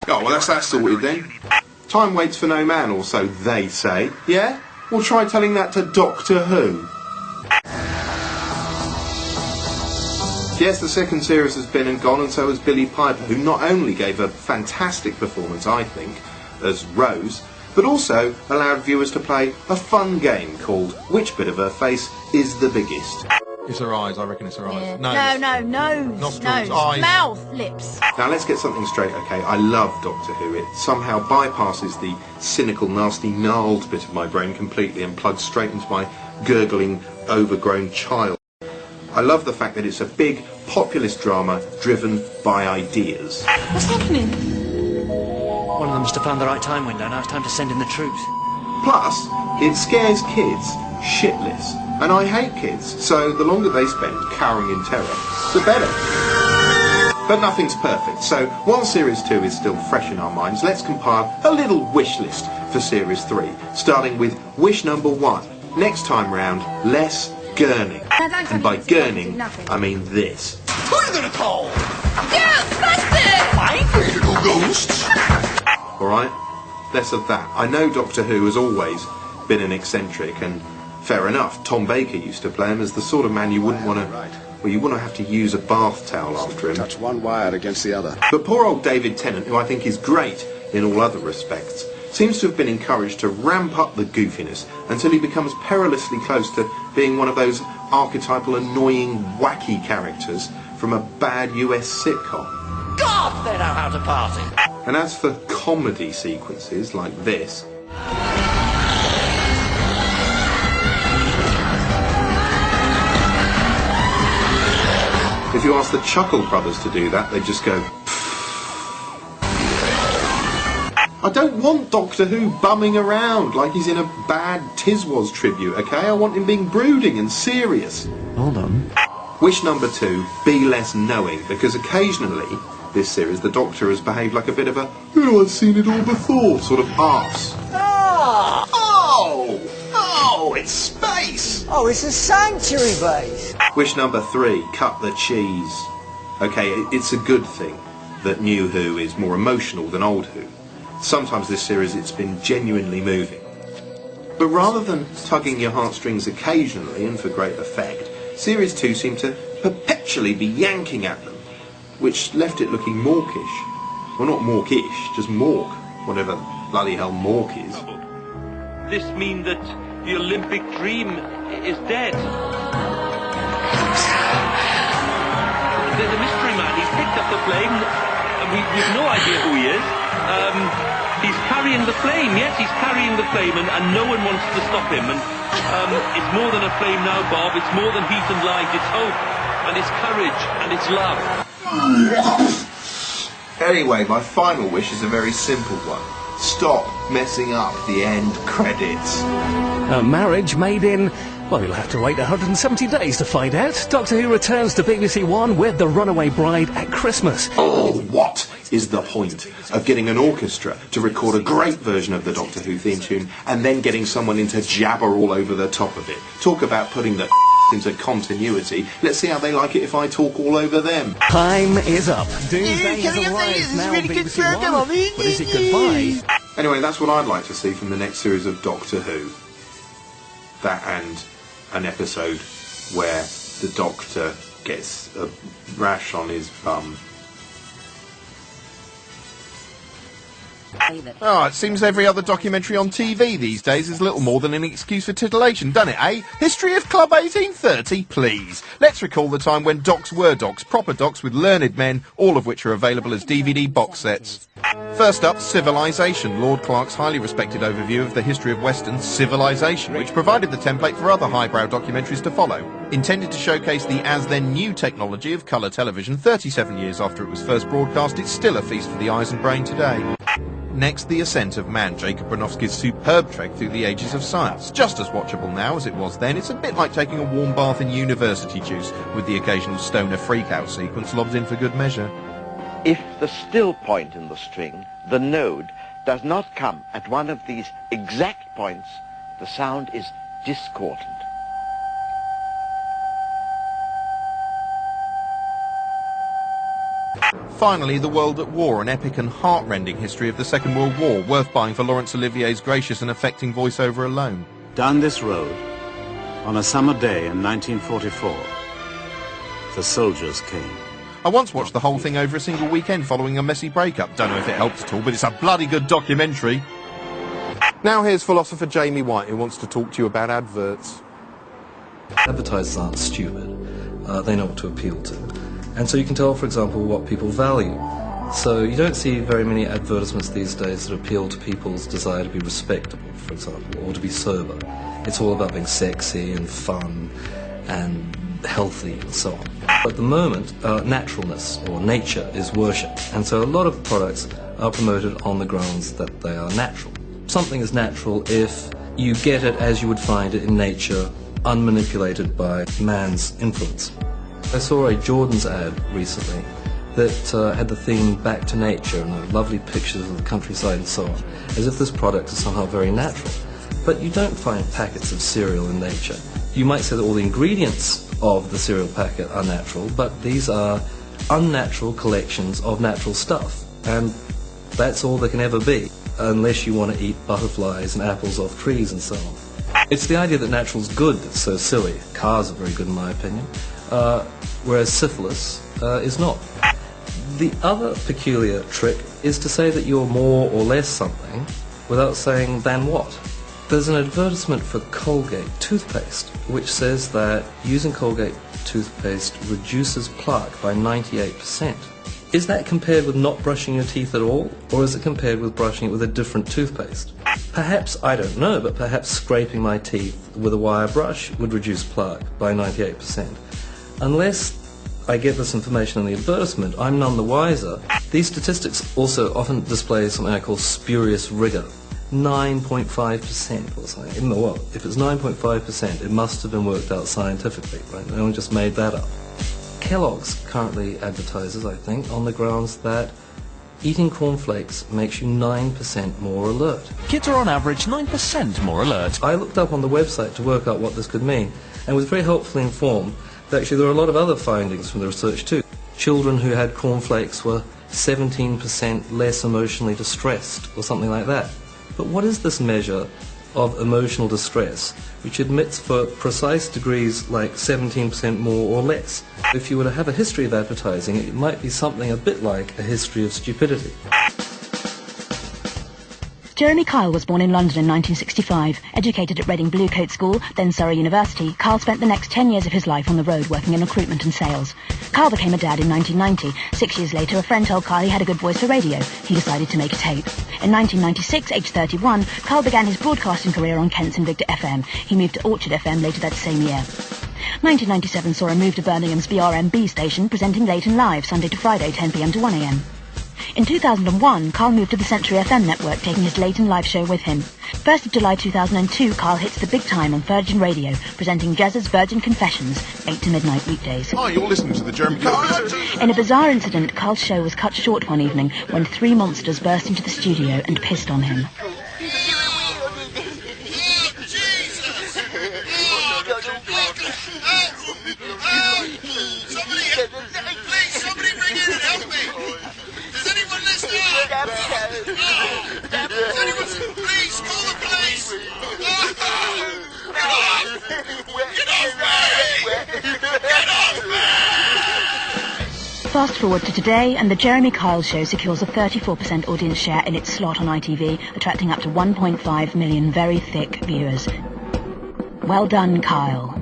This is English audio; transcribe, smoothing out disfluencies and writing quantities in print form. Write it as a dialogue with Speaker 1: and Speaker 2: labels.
Speaker 1: Oh, well, that's that sorted then. Time waits for no man, or so they say. Yeah? Well, try telling that to Doctor Who. Yes, the second series has been and gone, and so has Billie Piper, who not only gave a fantastic performance, I think, as Rose, but also allowed viewers to play a fun game called Which Bit of Her Face is the Biggest?
Speaker 2: It's her eyes, I reckon it's her eyes.
Speaker 3: Yeah.
Speaker 2: Nose.
Speaker 3: No,
Speaker 2: Nostrils,
Speaker 3: nose,
Speaker 2: eyes.
Speaker 3: mouth, lips.
Speaker 1: Now let's get something straight, okay? I love Doctor Who. It somehow bypasses the cynical, nasty, gnarled bit of my brain completely and plugs straight into my gurgling, overgrown child. I love the fact that it's a big, populist drama driven by ideas.
Speaker 3: What's happening?
Speaker 4: One of them must have found the right time window. Now it's time to send in the troops.
Speaker 1: Plus, it scares kids shitless. And I hate kids, so the longer they spend cowering in terror, the better. But nothing's perfect, so while Series 2 is still fresh in our minds, let's compile a little wish list for Series 3, starting with wish number 1. Next time round, less gurning. And by gurning, I mean this.
Speaker 5: Who are you gonna call?
Speaker 3: Yeah, that's it!
Speaker 5: I ain't afraid of no ghosts.
Speaker 1: Alright? Less of that. I know Doctor Who has always been an eccentric, and fair enough, Tom Baker used to play him as the sort of man you wouldn't want to... Well, you wouldn't have to use a bath towel after him.
Speaker 6: Touch one wire against the other.
Speaker 1: But poor old David Tennant, who I think is great in all other respects, seems to have been encouraged to ramp up the goofiness until he becomes perilously close to being one of those archetypal, annoying, wacky characters from a bad US sitcom.
Speaker 4: God, they know how to party.
Speaker 1: And as for comedy sequences like this... If you ask the Chuckle Brothers to do that, they just go... I don't want Doctor Who bumming around like he's in a bad Tiswas tribute, okay? I want him being brooding and serious.
Speaker 4: Hold on.
Speaker 1: Wish number 2, be less knowing, because occasionally, this series, the Doctor has behaved like a bit of a, oh, I've seen it all before, sort of arse.
Speaker 5: Ah! Oh, it's space.
Speaker 7: Oh, it's a sanctuary base.
Speaker 1: Wish number 3, cut the cheese. Okay, it's a good thing that New Who is more emotional than Old Who. Sometimes this series it's been genuinely moving. But rather than tugging your heartstrings occasionally and for great effect, Series 2 seemed to perpetually be yanking at them, which left it looking mawkish. Well, not mawkish, just mawk, whatever bloody hell mawk is.
Speaker 8: This means that the Olympic dream is dead. There's a mystery man. He's picked up the flame, and we've no idea who he is. He's carrying the flame. Yes, he's carrying the flame, and no one wants to stop him. And it's more than a flame now, Bob. It's more than heat and light. It's hope, and it's courage, and it's love.
Speaker 1: Anyway, my final wish is a very simple one. Stop messing up the end credits.
Speaker 9: A marriage made in... Well, you'll have to wait 170 days to find out. Doctor Who returns to BBC One with The Runaway Bride at Christmas.
Speaker 1: Oh, what is the point of getting an orchestra to record a great version of the Doctor Who theme tune and then getting someone in to jabber all over the top of it? Talk about putting the into continuity. Let's see how they like it if I talk all over them.
Speaker 9: Time is up. Doomsday has arrived now on BBC One. But is it goodbye?
Speaker 1: Anyway, that's what I'd like to see from the next series of Doctor Who. That and an episode where the Doctor gets a rash on his bum.
Speaker 2: Oh, it seems every other documentary on TV these days is little more than an excuse for titillation, doesn't it, eh? History of Club 1830, please. Let's recall the time when docs were docs, proper docs with learned men, all of which are available as DVD box sets. First up, Civilization, Lord Clark's highly respected overview of the history of Western civilization, which provided the template for other highbrow documentaries to follow. Intended to showcase the as-then new technology of colour television 37 years after it was first broadcast, it's still a feast for the eyes and brain today. Next, The Ascent of Man, Jacob Bronowski's superb trek through the ages of science. Just as watchable now as it was then, it's a bit like taking a warm bath in university juice, with the occasional stoner freak-out sequence lobbed in for good measure.
Speaker 10: If the still point in the string, the node, does not come at one of these exact points, the sound is discordant.
Speaker 2: Finally, The World at War, an epic and heart-rending history of the Second World War, worth buying for Laurence Olivier's gracious and affecting voiceover alone.
Speaker 6: Down this road, on a summer day in 1944, the soldiers came.
Speaker 2: I once watched the whole thing over a single weekend following a messy breakup. Don't know if it helped at all, but it's a bloody good documentary. Now here's philosopher Jamie White, who wants to talk to you about adverts.
Speaker 11: Advertisers aren't stupid. They know what to appeal to. And so you can tell, for example, what people value. So you don't see very many advertisements these days that appeal to people's desire to be respectable, for example, or to be sober. It's all about being sexy and fun and healthy and so on. At the moment, naturalness or nature is worshipped, and so a lot of products are promoted on the grounds that they are natural. Something is natural if you get it as you would find it in nature, unmanipulated by man's influence. I saw a Jordan's ad recently that had the theme back to nature and lovely pictures of the countryside and so on, as if this product is somehow very natural. But you don't find packets of cereal in nature. You might say that all the ingredients of the cereal packet are natural, but these are unnatural collections of natural stuff, and that's all there can ever be, unless you want to eat butterflies and apples off trees and so on. It's the idea that natural's good that's so silly. Cars are very good in my opinion. Whereas syphilis is not. The other peculiar trick is to say that you're more or less something without saying than what. There's an advertisement for Colgate toothpaste which says that using Colgate toothpaste reduces plaque by 98%. Is that compared with not brushing your teeth at all, or is it compared with brushing it with a different toothpaste? Perhaps, I don't know, but perhaps scraping my teeth with a wire brush would reduce plaque by 98%. Unless I get this information in the advertisement, I'm none the wiser. These statistics also often display something I call spurious rigour. 9.5% or something. Well, if it's 9.5%, it must have been worked out scientifically, right? No one just made that up. Kellogg's currently advertises, I think, on the grounds that eating cornflakes makes you 9% more alert.
Speaker 12: Kids are on average 9% more alert.
Speaker 11: I looked up on the website to work out what this could mean, and was very helpfully informed that actually there are a lot of other findings from the research too. Children who had cornflakes were 17% less emotionally distressed, or something like that. But what is this measure of emotional distress, which admits for precise degrees like 17% more or less? If you were to have a history of advertising, it might be something a bit like a history of stupidity.
Speaker 13: Jeremy Kyle was born in London in 1965. Educated at Reading Bluecoat School, then Surrey University, Kyle spent the next 10 years of his life on the road working in recruitment and sales. Kyle became a dad in 1990. 6 years later, a friend told Kyle he had a good voice for radio. He decided to make a tape. In 1996, aged 31, Kyle began his broadcasting career on Kent's Invicta FM. He moved to Orchard FM later that same year. 1997 saw him move to Birmingham's BRMB station, presenting late and live, Sunday to Friday, 10 p.m. to 1 a.m. In 2001, Carl moved to the Century FM network, taking his late and live show with him. 1st of July 2002, Carl hits the big time on Virgin Radio, presenting Jazz's Virgin Confessions, 8 to midnight weekdays.
Speaker 2: Hi, you're listening to the Jeremy Kyle.
Speaker 13: In a bizarre incident, Carl's show was cut short one evening when 3 monsters burst into the studio and pissed on him.
Speaker 5: Somebody bring in and help me! Does anyone listen? Please call the police! Get off me!
Speaker 13: Fast forward to today, and the Jeremy Kyle Show secures a 34% audience share in its slot on ITV, attracting up to 1.5 million very thick viewers. Well done, Kyle.